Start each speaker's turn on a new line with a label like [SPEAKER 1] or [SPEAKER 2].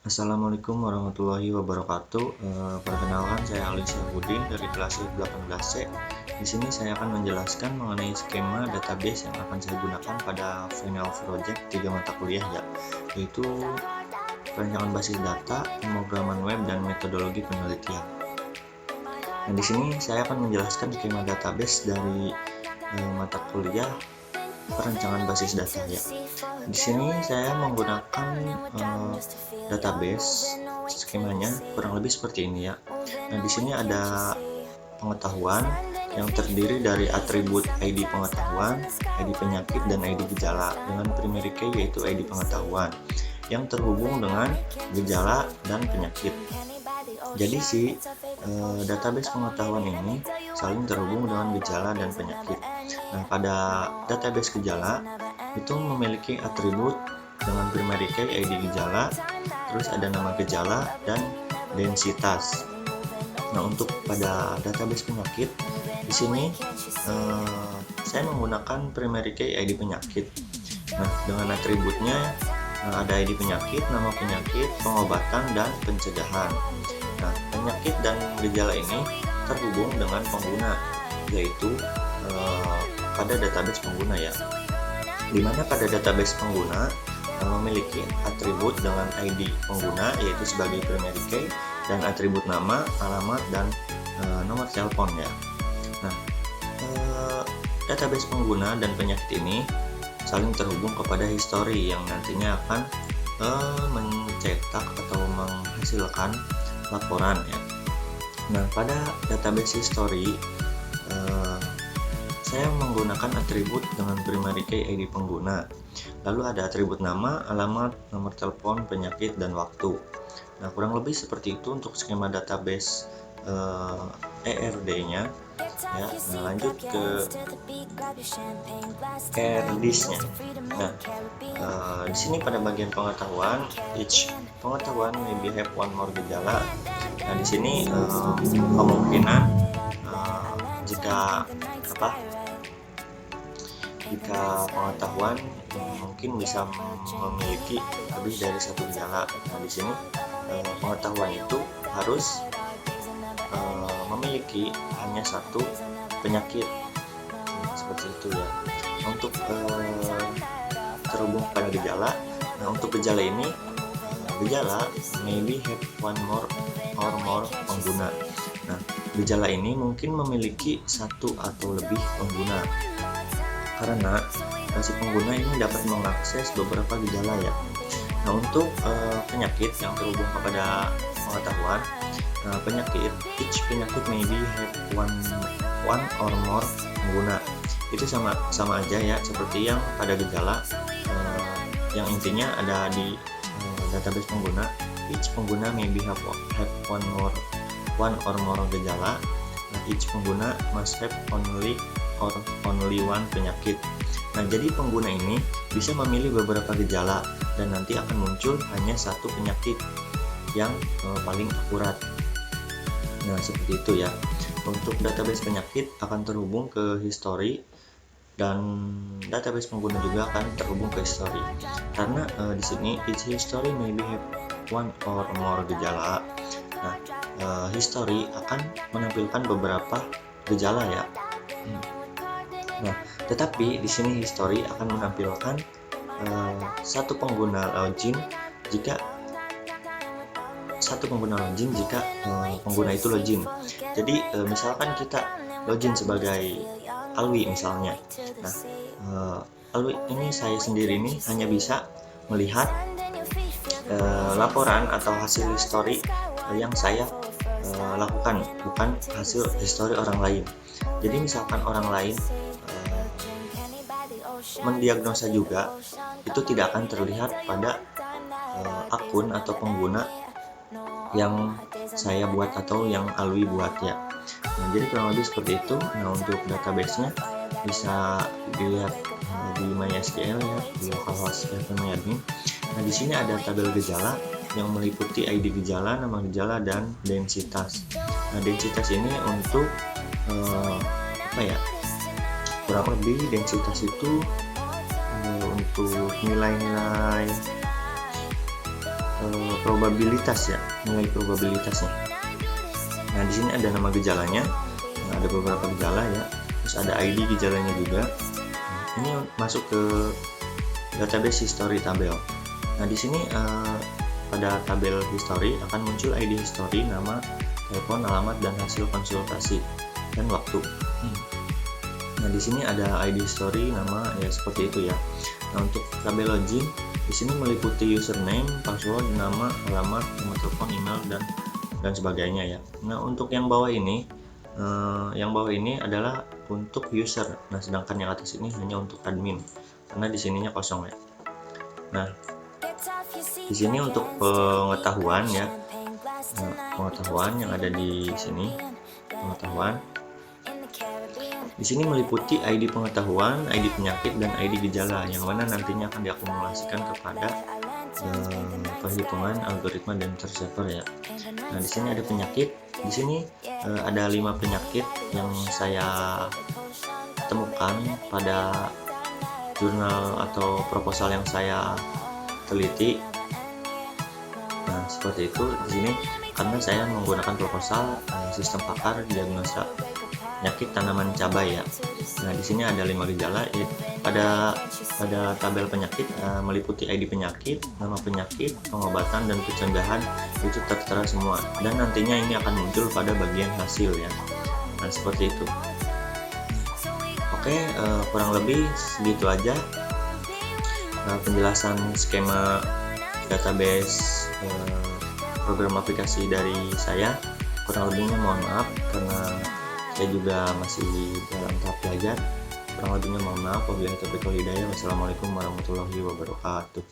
[SPEAKER 1] Assalamualaikum warahmatullahi wabarakatuh. Perkenalkan, saya Ali Syahbudin dari kelas 18C. Di sini saya akan menjelaskan mengenai skema database yang akan saya gunakan pada final project 3 mata kuliah ya, yaitu perancangan basis data, pemrograman web, dan metodologi penelitian. Nah, di sini saya akan menjelaskan skema database dari mata kuliah perancangan basis data ya. Di sini saya menggunakan database, skemanya kurang lebih seperti ini ya. Nah, di sini ada pengetahuan yang terdiri dari atribut ID pengetahuan, ID penyakit, dan ID gejala dengan primary key yaitu ID pengetahuan yang terhubung dengan gejala dan penyakit. Jadi database pengetahuan ini saling terhubung dengan gejala dan penyakit. Nah, pada database gejala itu memiliki atribut dengan primary key ID gejala, terus ada nama gejala dan densitas. Nah, untuk pada database penyakit di sini saya menggunakan primary key ID penyakit. Nah, dengan atributnya ada ID penyakit, nama penyakit, pengobatan, dan pencegahan. Nah, penyakit dan gejala ini terhubung dengan pengguna, yaitu pada database pengguna ya, dimana pada database pengguna memiliki atribut dengan ID pengguna yaitu sebagai primary key dan atribut nama, alamat, dan nomor telepon ya. Nah, database pengguna dan penyakit ini saling terhubung kepada history yang nantinya akan mencetak atau menghasilkan laporan ya. Nah, pada database history saya menggunakan atribut dengan primary key ID pengguna, lalu ada atribut nama, alamat, nomor telepon, penyakit, dan waktu. Nah, kurang lebih seperti itu untuk skema database ERD-nya ya. Nah, lanjut ke ERDIS-nya. Nah, di sini pada bagian pengetahuan, each pengetahuan maybe have one more gejala. Nah, di sini kemungkinan jika pengetahuan mungkin bisa memiliki lebih dari satu gejala. Nah, di sini pengetahuan itu harus memiliki hanya satu penyakit, seperti itu ya. Untuk terhubung pada gejala, nah untuk gejala ini gejala maybe have one more or more pengguna. Nah, gejala ini mungkin memiliki satu atau lebih pengguna karena si pengguna ini dapat mengakses beberapa gejala ya. Nah, untuk penyakit yang terhubung kepada pengetahuan, penyakit, each penyakit maybe have one or more pengguna. Itu sama aja ya seperti yang pada gejala, yang intinya ada di database pengguna, each pengguna maybe have one or more gejala. Each pengguna must have only one penyakit. Nah, jadi pengguna ini bisa memilih beberapa gejala dan nanti akan muncul hanya satu penyakit yang paling akurat. Nah, seperti itu ya. Untuk database penyakit akan terhubung ke history dan database pengguna juga akan terhubung ke history. Karena di sini each history maybe have one or more gejala. Nah, history akan menampilkan beberapa gejala ya. Nah, tetapi di sini history akan menampilkan satu pengguna login jika pengguna itu login. Jadi misalkan kita login sebagai Alwi misalnya. Nah, Alwi ini saya sendiri ini hanya bisa melihat laporan atau hasil history yang saya lakukan, bukan hasil history orang lain. Jadi misalkan orang lain mendiagnosa juga, itu tidak akan terlihat pada akun atau pengguna yang saya buat atau yang Alwi buat ya. Nah, jadi kurang lebih seperti itu. Nah, untuk database-nya bisa dilihat di MySQL ya, di localhost admin. Nah, di sini ada tabel gejala yang meliputi ID gejala, nama gejala, dan densitas. Nah, densitas ini untuk kurang lebih densitas itu untuk nilai-nilai probabilitas ya, nilai probabilitasnya. Nah, di sini ada nama gejalanya, ada beberapa gejala ya, terus ada ID gejalanya juga. Ini masuk ke database history tabel. Nah, di sini pada tabel history akan muncul ID history, nama, telepon, alamat, dan hasil konsultasi dan waktu. Nah, di sini ada ID history, nama, ya seperti itu ya. Nah, untuk tabel login di sini meliputi username, password, nama, alamat, nomor telepon, email, dan sebagainya ya. Nah, untuk yang bawah ini adalah untuk user. Nah, sedangkan yang atas ini hanya untuk admin karena di sininya kosong ya. Nah, di sini untuk pengetahuan ya. Nah, pengetahuan yang ada di sini, pengetahuan. Di sini meliputi ID pengetahuan, ID penyakit, dan ID gejala yang mana nantinya akan diakumulasikan kepada perhitungan algoritma dan server ya. Nah, di sini ada penyakit. Di sini ada 5 penyakit yang saya temukan pada jurnal atau proposal yang saya teliti. Nah, seperti itu di sini karena saya menggunakan proposal sistem pakar diagnosa penyakit tanaman cabai ya. Nah, di sini ada 5 gejala. Pada tabel penyakit meliputi ID penyakit, nama penyakit, pengobatan, dan pencegahan itu tertera semua. Dan nantinya ini akan muncul pada bagian hasil ya. Nah, seperti itu. Oke, kurang lebih segitu aja penjelasan skema database program aplikasi dari saya. Kurang lebihnya mohon maaf karena saya juga masih dalam tahap belajar. Kurang lebihnya mohon maaf. Wabillahi taufiq wal hidayah. Wassalamualaikum warahmatullahi wabarakatuh.